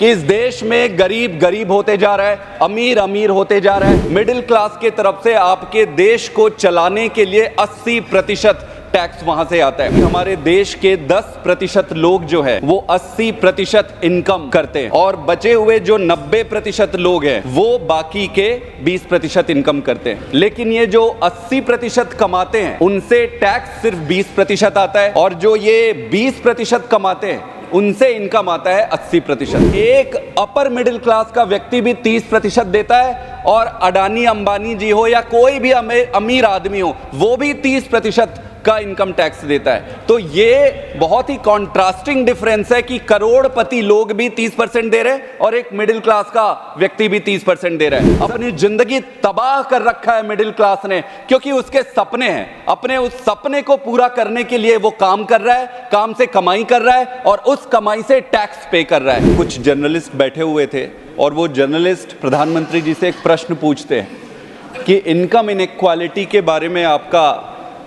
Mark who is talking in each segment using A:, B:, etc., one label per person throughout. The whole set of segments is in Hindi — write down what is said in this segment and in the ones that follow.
A: कि इस देश में गरीब गरीब होते जा रहा है, अमीर अमीर होते जा रहा है। मिडिल क्लास के तरफ से आपके देश को चलाने के लिए 80% टैक्स वहां से आता है। हमारे देश के 10% लोग जो है वो 80% इनकम करते हैं और बचे हुए जो 90% लोग हैं वो बाकी के 20% इनकम करते हैं। लेकिन ये जो 80% कमाते हैं उनसे टैक्स सिर्फ 20% आता है और जो ये 20% कमाते हैं उनसे इनकम आता है 80%। एक अपर मिडिल क्लास का व्यक्ति भी 30% देता है और अडानी अंबानी जी हो या कोई भी अमीर आदमी हो वो भी 30% का इनकम टैक्स देता है। तो ये बहुत ही कॉन्ट्रास्टिंग डिफरेंस है कि करोड़पति लोग भी 30% दे रहे हैं और एक मिडिल क्लास का व्यक्ति भी 30% दे रहा है। अपनी जिंदगी तबाह कर रखा है मिडिल क्लास ने, क्योंकि उसके सपने हैं, अपने उस सपने को पूरा करने के लिए वो काम कर रहा है, काम से कमाई कर रहा है और उस कमाई से टैक्स पे कर रहा है। कुछ जर्नलिस्ट बैठे हुए थे और वो जर्नलिस्ट प्रधानमंत्री जी से एक प्रश्न पूछते हैं कि इनकम इनइक्वालिटी के बारे में आपका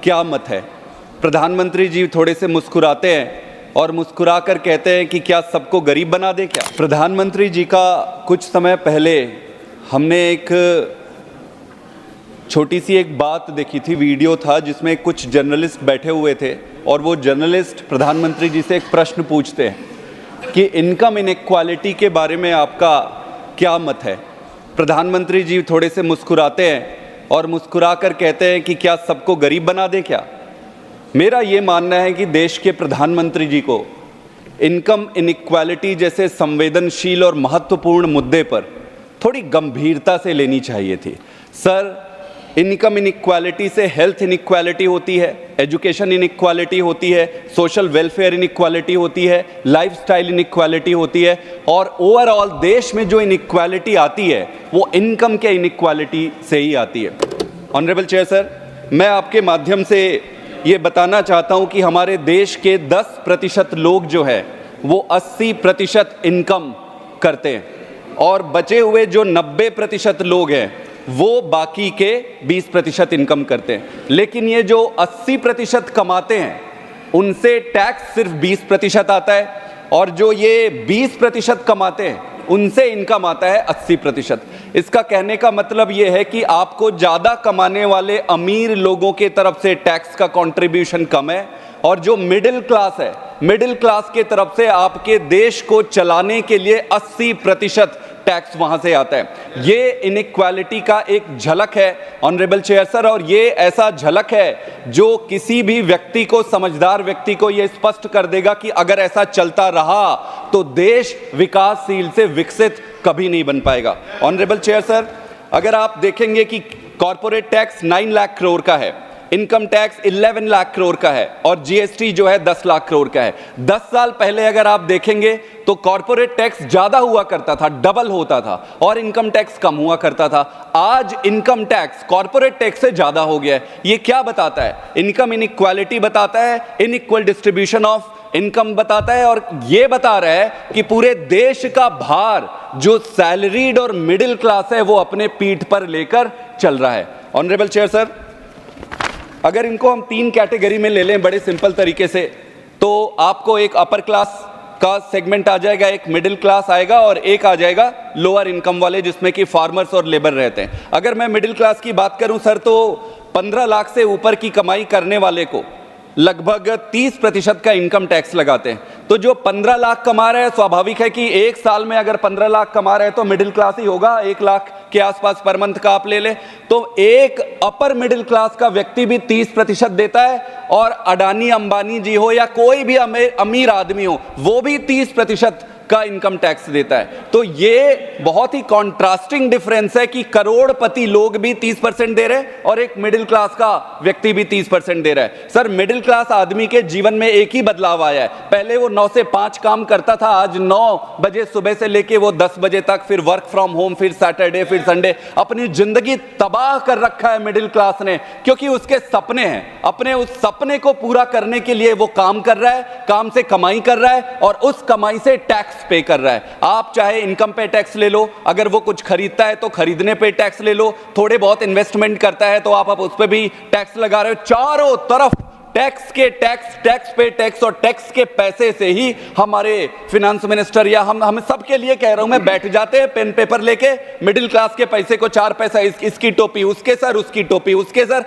A: क्या मत है। प्रधानमंत्री जी थोड़े से मुस्कुराते हैं और मुस्कुरा कर कहते हैं कि क्या सबको गरीब बना दे क्या। प्रधानमंत्री जी का कुछ समय पहले हमने एक छोटी सी एक बात देखी थी, वीडियो था जिसमें कुछ जर्नलिस्ट बैठे हुए थे और वो जर्नलिस्ट प्रधानमंत्री जी से एक प्रश्न पूछते हैं कि इनकम इनइक्वालिटी के बारे में आपका क्या मत है। प्रधानमंत्री जी थोड़े से मुस्कुराते हैं और मुस्कुरा कर कहते हैं कि क्या सबको गरीब बना दे क्या। मेरा ये मानना है कि देश के प्रधानमंत्री जी को इनकम इनइक्वालिटी जैसे संवेदनशील और महत्वपूर्ण मुद्दे पर थोड़ी गंभीरता से लेनी चाहिए थी। सर, इनकम इनइक्वालिटी से हेल्थ इनइक्वालिटी होती है, एजुकेशन इनइक्वालिटी होती है, सोशल वेलफेयर इनइक्वालिटी होती है, लाइफस्टाइल इनइक्वालिटी होती है और ओवरऑल देश में जो इनइक्वालिटी आती है वो इनकम के इनइक्वालिटी से ही आती है। ऑनरेबल चेयर सर, मैं आपके माध्यम से ये बताना चाहता हूँ कि हमारे देश के 10% लोग जो है वो 80% इनकम करते हैं और बचे हुए जो 90% लोग हैं वो बाकी के 20% इनकम करते हैं। लेकिन ये जो 80% कमाते हैं उनसे टैक्स सिर्फ 20% आता है और जो ये 20% कमाते हैं उनसे इनकम आता है 80%। इसका कहने का मतलब ये है कि आपको ज़्यादा कमाने वाले अमीर लोगों के तरफ से टैक्स का कंट्रीब्यूशन कम है और जो मिडिल क्लास है, मिडिल क्लास के तरफ से आपके देश को चलाने के लिए 80% टैक्स वहां से आता है। ये इनइक्वालिटी का एक झलक है ऑनरेबल चेयर सर, और ये ऐसा झलक है जो किसी भी व्यक्ति को, समझदार व्यक्ति को ये स्पष्ट कर देगा कि अगर ऐसा चलता रहा तो देश विकासशील से विकसित कभी नहीं बन पाएगा। ऑनरेबल चेयर सर, अगर आप देखेंगे कि कॉर्पोरेट टैक्स 9 लाख करोड़ का है, इनकम टैक्स 11 लाख करोड़ का है और जीएसटी जो है 10 लाख करोड़ का है। 10 साल पहले अगर आप देखेंगे तो कॉर्पोरेट टैक्स ज्यादा हुआ करता था, डबल होता था और इनकम टैक्स कम हुआ करता था। आज इनकम टैक्स कॉर्पोरेट टैक्स से ज्यादा हो गया है। ये क्या बताता है? इनकम इनइक्वालिटी बताता है, इनइक्वल डिस्ट्रीब्यूशन ऑफ इनकम बताता है और ये बता रहा है कि पूरे देश का भार जो सैलरीड और मिडिल क्लास है वो अपने पीठ पर लेकर चल रहा है। ऑनरेबल चेयर सर, अगर इनको हम 3 कैटेगरी में ले लें बड़े सिंपल तरीके से, तो आपको एक अपर क्लास का सेगमेंट आ जाएगा, एक मिडिल क्लास आएगा और एक आ जाएगा लोअर इनकम वाले जिसमें कि फार्मर्स और लेबर रहते हैं। अगर मैं मिडिल क्लास की बात करूं सर, तो 15 लाख से ऊपर की कमाई करने वाले को लगभग 30% का इनकम टैक्स लगाते हैं। तो जो 15 लाख कमा रहे हैं, स्वाभाविक है कि एक साल में अगर 15 लाख कमा रहे हैं तो मिडिल क्लास ही होगा, 1 लाख के आसपास पर मंथ का आप ले लें। तो एक अपर मिडिल क्लास का व्यक्ति भी 30% देता है और अडानी अंबानी जी हो या कोई भी अमीर आदमी हो वो भी 30% का इनकम टैक्स देता है। तो ये बहुत ही कॉन्ट्रास्टिंग डिफरेंस है कि करोड़पति लोग भी 30% दे रहे हैं और एक मिडिल क्लास का व्यक्ति भी 30% दे रहा है। सर, मिडिल क्लास आदमी के जीवन में एक ही बदलाव आया है। पहले वो 9 से 5 काम करता था, आज 9 बजे सुबह से लेके वो 10 बजे तक, फिर वर्क फ्रॉम होम, फिर सैटरडे, फिर संडे। अपनी जिंदगी तबाह कर रखा है मिडिल क्लास ने, क्योंकि उसके सपने हैं, अपने उस सपने को पूरा करने के लिए वो काम कर रहा है, काम से कमाई कर रहा है और उस कमाई से टैक्स पे कर रहा है। आप चाहे इनकम पे टैक्स ले लो, अगर वो कुछ खरीदता है तो खरीदने पे टैक्स ले लो, थोड़े बहुत इन्वेस्टमेंट करता है तो आप उस पे भी टैक्स लगा रहे हो। चारों तरफ टैक्स पे टैक्स और टैक्स के पैसे से ही हमारे फिनेंस मिनिस्टर या हम सबके लिए कह रहा हूं मैं, बैठ जाते हैं पेन पेपर लेके, मिडिल क्लास के पैसे को 4 पैसा इसकी टोपी उसके सर, उसकी टोपी उसके सर।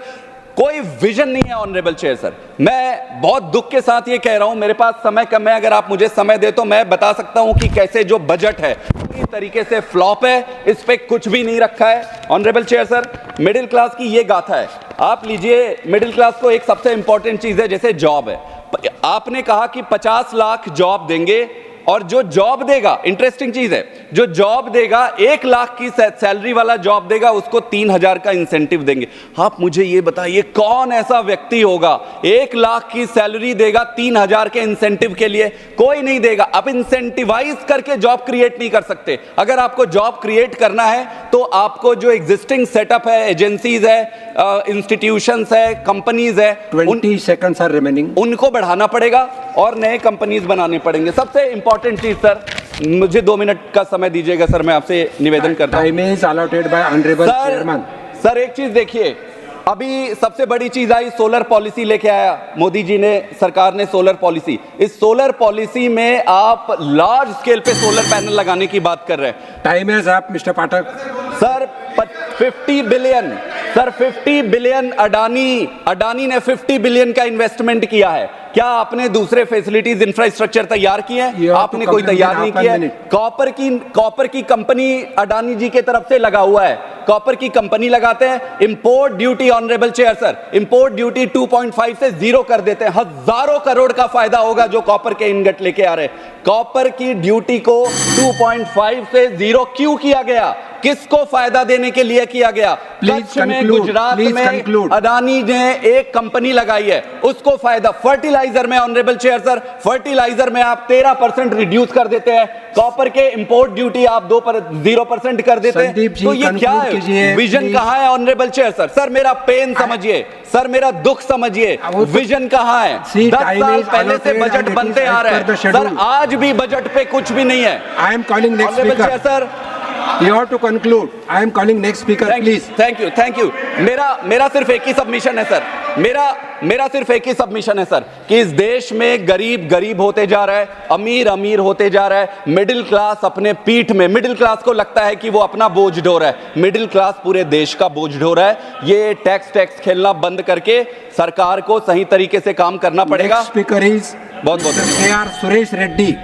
A: कोई विजन नहीं है ऑनरेबल चेयर सर। मैं बहुत दुख के साथ ये कह रहा हूं, मेरे पास समय कम है, अगर आप मुझे समय दे तो मैं बता सकता हूं कि कैसे जो बजट है पूरी तरीके से फ्लॉप है, इस पे कुछ भी नहीं रखा है honourable chair sir. Middle class की ये गाथा है, आप लीजिए मिडिल क्लास को एक सबसे इंपॉर्टेंट चीज है जैसे जॉब है, आपने कहा कि 50 लाख जॉब देंगे और जो जॉब देगा, इंटरेस्टिंग चीज है, जो जॉब देगा 1 लाख की सैलरी वाला जॉब देगा उसको 3,000 का इंसेंटिव देंगे। आप मुझे ये बताइए कौन ऐसा व्यक्ति होगा 1 लाख की सैलरी देगा 3,000 के इंसेंटिव के लिए? कोई नहीं देगा। आप इंसेंटिवाइज करके जॉब क्रिएट नहीं कर सकते। अगर आपको जॉब क्रिएट करना है तो आपको जो एग्जिस्टिंग सेटअप है, एजेंसीज है, इंस्टीट्यूशंस है, कंपनीज है,
B: 20 सेकंड्स आर रिमेनिंग,
A: उनको बढ़ाना पड़ेगा और नए कंपनीज बनाने पड़ेंगे। सबसे इंपॉर्टेंट चीज सर, मुझे 2 मिनट का समय दीजिएगा सर, मैं आपसे निवेदन करता हूं।
B: Time is allotted bye honourable chairman.
A: Sir एक चीज देखिए, अभी सबसे बड़ी चीज आई, सोलर पॉलिसी लेके आया मोदी जी ने, सरकार ने सोलर पॉलिसी। इस सोलर पॉलिसी में आप लार्ज स्केल पे सोलर पैनल लगाने की बात कर रहे हैं।
B: Time is up mister Pathak.
A: Sir 50 billion, sir 50 billion Adani ने 50 बिलियन का इन्वेस्टमेंट किया है। क्या आपने दूसरे फैसिलिटीज इंफ्रास्ट्रक्चर तैयार किए हैं? आपने कोई तैयार नहीं किया है। कॉपर की कंपनी अडानी जी के तरफ से लगा हुआ है, कॉपर की कंपनी लगाते हैं। Import duty honourable chair sir, import duty 2.5 से 0 कर देते हैं। हजारों करोड़ का फायदा होगा जो कॉपर के इनगट लेके आ रहे हैं। कॉपर की ड्यूटी को 2.5 से 0 क्यों किया गया? किसको फायदा देने के लिए किया गया? कच्छ में, गुजरात में अडानी ने एक कंपनी लगाई है, उसको फायदा। फर्टिलाइजर में ऑनरेबल चेयर सर, फर्टिलाइजर में आप 13% रिड्यूस कर देते हैं, कॉपर के इंपोर्ट ड्यूटी आप 0% कर देते हैं। तो ये क्या है? विजन कहां है ऑनरेबल चेयर सर? सर मेरा पेन समझिए, सर मेरा दुख समझिए, विजन कहां है? 10 साल पहले से बजट बनते आ रहे हैं सर, आज भी बजट पे कुछ भी नहीं है।
B: I am calling next speaker sir, you have to conclude. I am calling next speaker, please.
A: Thank you. मेरा सिर्फ एक ही सबमिशन है सर, मेरा सिर्फ एक ही सबमिशन है सर कि इस देश में गरीब होते जा रहा है, अमीर होते जा रहा है, मिडिल क्लास अपने पीठ में, मिडिल क्लास को लगता है कि वो अपना बोझ ढो रहा है, मिडिल क्लास पूरे देश का बोझ ढो रहा है। ये टैक्स खेलना बंद करके सरकार को सही तरीके से काम करना पड़ेगा।
B: स्पीकर इज
A: बहुत
B: सुरेश रेड्डी।